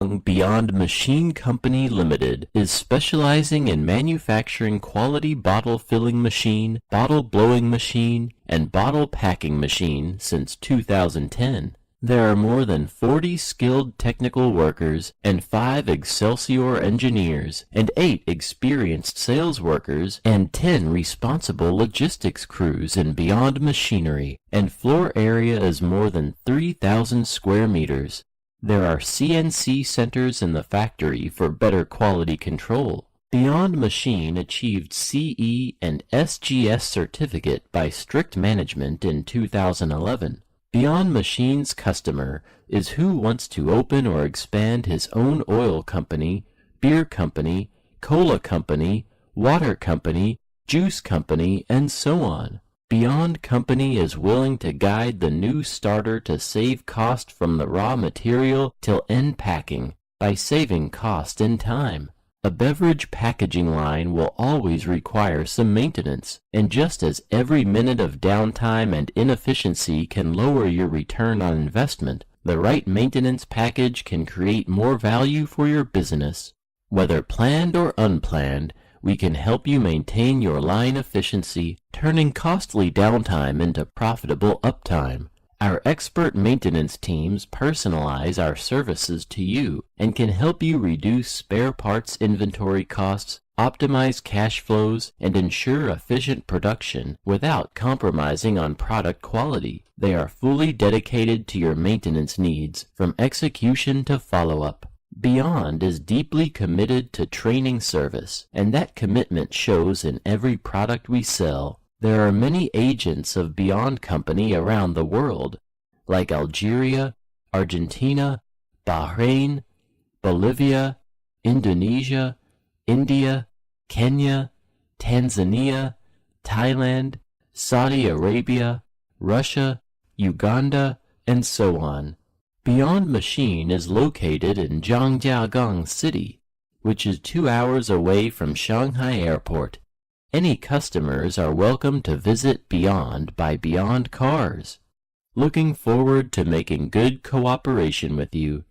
strong BeyondMachine Company Limited is specializing in manufacturing quality bottle filling machine, bottle blowing machine, and bottle packing machine since 2010. There are more than 40 skilled technical workers and 5 Excelsior engineers and 8 experienced sales workers and 10 responsible logistics crews in Beyond Machinery, and floor area is more than 3,000 square meters. There are CNC centers in the factory for better quality control. Beyond Machine achieved CE and SGS certificate by strict management in 2011. Beyond Machine's customer is who wants to open or expand his own oil company, beer company, cola company, water company, juice company, and so on. Beyond Company is willing to guide the new starter to save cost from the raw material till end packing by saving cost and time. A beverage packaging line will always require some maintenance, and just as every minute of downtime and inefficiency can lower your return on investment, the right maintenance package can create more value for your business. Whether planned or unplanned, we can help you maintain your line efficiency, turning costly downtime into profitable uptime. Our expert maintenance teams personalize our services to you and can help you reduce spare parts inventory costs, optimize cash flows, and ensure efficient production without compromising on product quality. They are fully dedicated to your maintenance needs, from execution to follow-up. Beyond is deeply committed to training service, and that commitment shows in every product we sell. There are many agents of Beyond Company around the world, like Algeria, Argentina, Bahrain, Bolivia, Indonesia, India, Kenya, Tanzania, Thailand, Saudi Arabia, Russia, Uganda, and so on. Beyond Machine is located in Zhangjiagang City, which is 2 hours away from Shanghai Airport. Any customers are welcome to visit Beyond by Beyond Cars. Looking forward to making good cooperation with you.